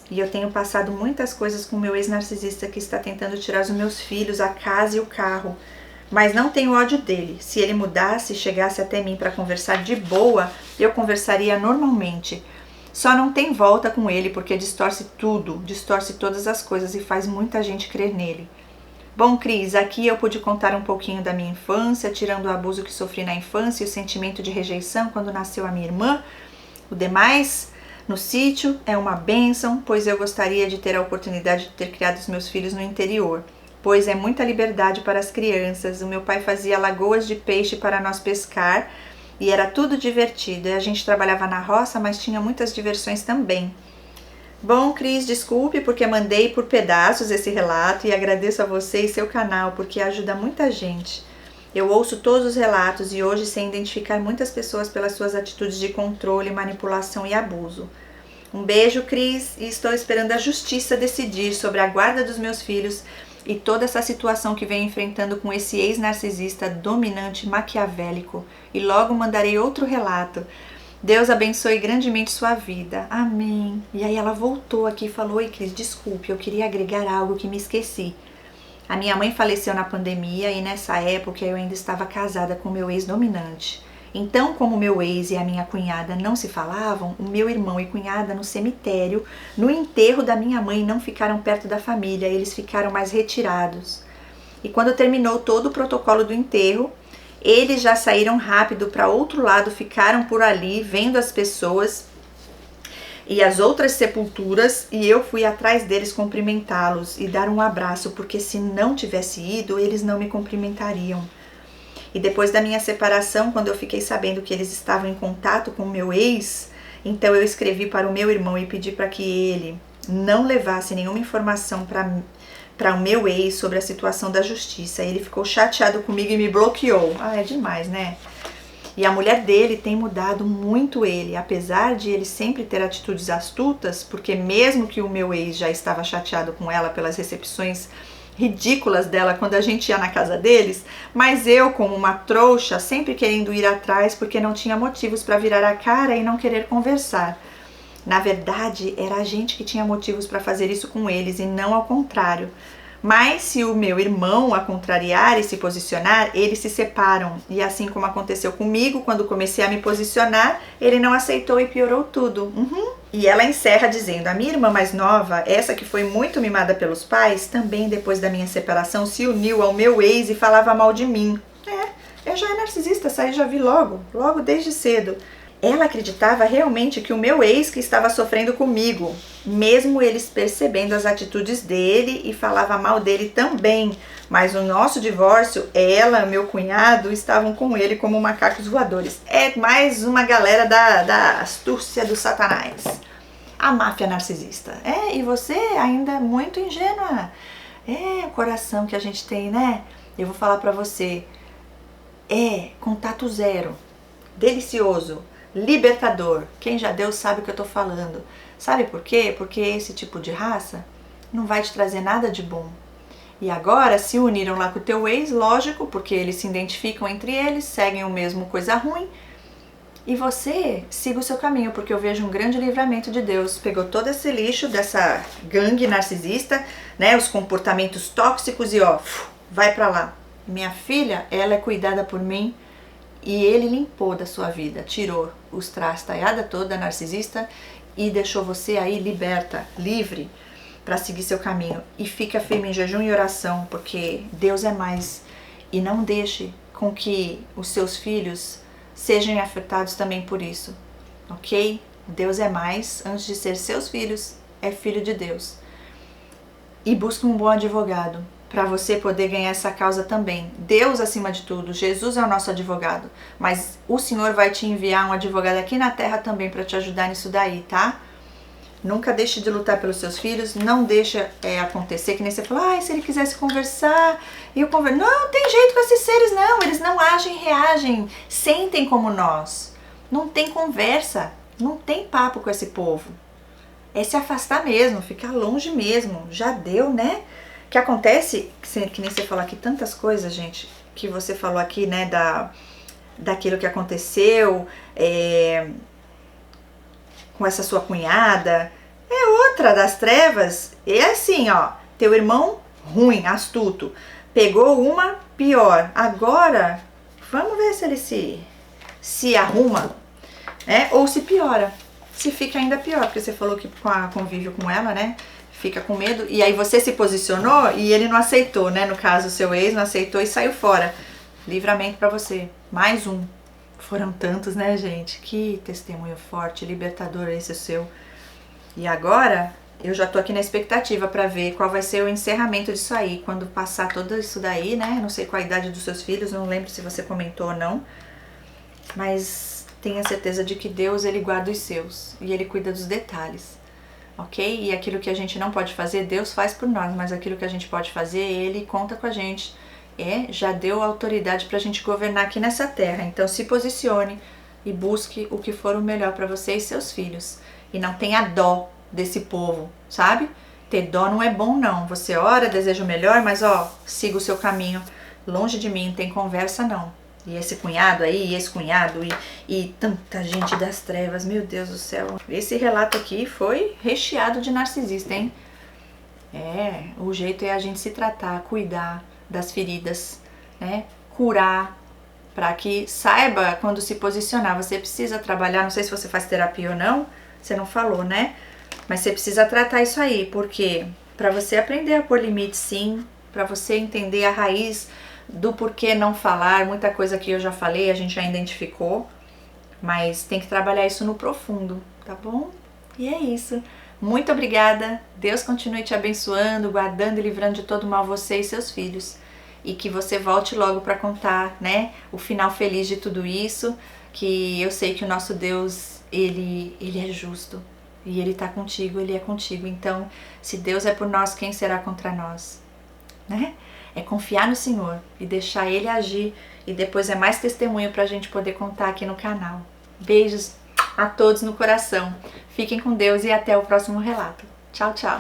E eu tenho passado muitas coisas com o meu ex-narcisista que está tentando tirar os meus filhos, a casa e o carro. Mas não tenho ódio dele. Se ele mudasse e chegasse até mim para conversar de boa, eu conversaria normalmente. Só não tem volta com ele porque distorce tudo, distorce todas as coisas e faz muita gente crer nele. Bom, Cris, aqui eu pude contar um pouquinho da minha infância, tirando o abuso que sofri na infância e o sentimento de rejeição quando nasceu a minha irmã. O demais, no sítio, é uma bênção, pois eu gostaria de ter a oportunidade de ter criado os meus filhos no interior, pois é muita liberdade para as crianças. O meu pai fazia lagoas de peixe para nós pescar e era tudo divertido. A gente trabalhava na roça, mas tinha muitas diversões também. Bom, Cris, desculpe porque mandei por pedaços esse relato e agradeço a você e seu canal porque ajuda muita gente. Eu ouço todos os relatos e hoje sei identificar muitas pessoas pelas suas atitudes de controle, manipulação e abuso. Um beijo, Cris, e estou esperando a justiça decidir sobre a guarda dos meus filhos e toda essa situação que venho enfrentando com esse ex-narcisista dominante maquiavélico. E logo mandarei outro relato. Deus abençoe grandemente sua vida. Amém. E aí ela voltou aqui e falou: oi, Cris, desculpe, eu queria agregar algo que me esqueci. A minha mãe faleceu na pandemia e nessa época eu ainda estava casada com meu ex-dominante. Então, como meu ex e a minha cunhada não se falavam, o meu irmão e cunhada no cemitério, no enterro da minha mãe, não ficaram perto da família, eles ficaram mais retirados. E quando terminou todo o protocolo do enterro, eles já saíram rápido para outro lado, ficaram por ali vendo as pessoas e as outras sepulturas, e eu fui atrás deles cumprimentá-los e dar um abraço, porque se não tivesse ido, eles não me cumprimentariam. E depois da minha separação, quando eu fiquei sabendo que eles estavam em contato com o meu ex, então eu escrevi para o meu irmão e pedi para que ele não levasse nenhuma informação para o meu ex sobre a situação da justiça. Ele ficou chateado comigo e me bloqueou. Ah, é demais, né? E a mulher dele tem mudado muito ele, apesar de ele sempre ter atitudes astutas, porque mesmo que o meu ex já estava chateado com ela pelas recepções ridículas dela quando a gente ia na casa deles, mas eu, como uma trouxa, sempre querendo ir atrás porque não tinha motivos para virar a cara e não querer conversar. Na verdade, era a gente que tinha motivos para fazer isso com eles e não ao contrário. Mas se o meu irmão a contrariar e se posicionar, eles se separam. E assim como aconteceu comigo, quando comecei a me posicionar, ele não aceitou e piorou tudo. E ela encerra dizendo: a minha irmã mais nova, essa que foi muito mimada pelos pais, também depois da minha separação se uniu ao meu ex e falava mal de mim. Eu já é narcisista, essa aí já vi logo desde cedo. Ela acreditava realmente que o meu ex que estava sofrendo comigo, mesmo eles percebendo as atitudes dele, e falava mal dele também. Mas no nosso divórcio, ela, meu cunhado, estavam com ele como macacos voadores. É mais uma galera da astúcia do Satanás. A máfia narcisista. E você ainda é muito ingênua. O coração que a gente tem, né? Eu vou falar pra você. Contato zero. Delicioso. Libertador. Quem já deu sabe o que eu tô falando. Sabe por quê? Porque esse tipo de raça não vai te trazer nada de bom. E agora se uniram lá com o teu ex, lógico, porque eles se identificam entre eles, seguem o mesmo coisa ruim. e você siga o seu caminho, porque eu vejo um grande livramento de Deus. Pegou todo esse lixo dessa gangue narcisista, né, os comportamentos tóxicos e ó, vai pra lá. Minha filha, ela é cuidada por mim e ele limpou da sua vida, tirou os trastaiada toda narcisista e deixou você aí liberta, livre para seguir seu caminho. E fica firme em jejum e oração, porque Deus é mais. E não deixe com que os seus filhos sejam afetados também por isso, ok? Deus é mais, antes de ser seus filhos, é filho de Deus. E busque um bom advogado, para você poder ganhar essa causa também. Deus acima de tudo, Jesus é o nosso advogado, mas o Senhor vai te enviar um advogado aqui na terra também para te ajudar nisso daí, tá? Nunca deixe de lutar pelos seus filhos, não deixa acontecer, que nem você falou, se ele quisesse conversar, não, tem jeito com esses seres não, eles não agem, reagem, sentem como nós, não tem conversa, não tem papo com esse povo, é se afastar mesmo, ficar longe mesmo, já deu, né? Que acontece, que nem você falou aqui, tantas coisas, gente, que você falou aqui, né, daquilo que aconteceu, com essa sua cunhada, é outra das trevas, é assim, ó, teu irmão ruim, astuto, pegou uma pior, agora, vamos ver se ele se arruma, ou se piora, se fica ainda pior, porque você falou que convívio com ela, né, fica com medo, e aí você se posicionou e ele não aceitou, né, no caso o seu ex não aceitou e saiu fora, livramento pra você, mais um. Foram tantos, né, gente? Que testemunho forte, libertador esse seu. E agora, eu já tô aqui na expectativa pra ver qual vai ser o encerramento disso aí. Quando passar tudo isso daí, né? Não sei qual a idade dos seus filhos, não lembro se você comentou ou não. Mas tenha certeza de que Deus, Ele guarda os seus. E Ele cuida dos detalhes. Ok? E aquilo que a gente não pode fazer, Deus faz por nós. Mas aquilo que a gente pode fazer, Ele conta com a gente. Já deu autoridade pra gente governar aqui nessa terra. Então se posicione e busque o que for o melhor pra você e seus filhos. E não tenha dó desse povo, sabe? Ter dó não é bom não. Você ora, deseja o melhor, mas siga o seu caminho. Longe de mim, não tem conversa não. E esse cunhado aí, esse cunhado e tanta gente das trevas, meu Deus do céu. Esse relato aqui foi recheado de narcisista, hein? O jeito é a gente se tratar, cuidar das feridas, né? Curar, para que saiba quando se posicionar. Você precisa trabalhar, não sei se você faz terapia ou não, você não falou, né? Mas você precisa tratar isso aí, porque para você aprender a pôr limite, sim, para você entender a raiz do porquê não falar, muita coisa que eu já falei, a gente já identificou, mas tem que trabalhar isso no profundo, tá bom? E é isso. Muito obrigada, Deus continue te abençoando, guardando e livrando de todo mal você e seus filhos. E que você volte logo para contar, né, o final feliz de tudo isso, que eu sei que o nosso Deus, ele é justo. E Ele tá contigo, Ele é contigo. Então, se Deus é por nós, quem será contra nós? Né? É confiar no Senhor e deixar Ele agir. E depois é mais testemunho pra gente poder contar aqui no canal. Beijos a todos no coração. Fiquem com Deus e até o próximo relato. Tchau, tchau.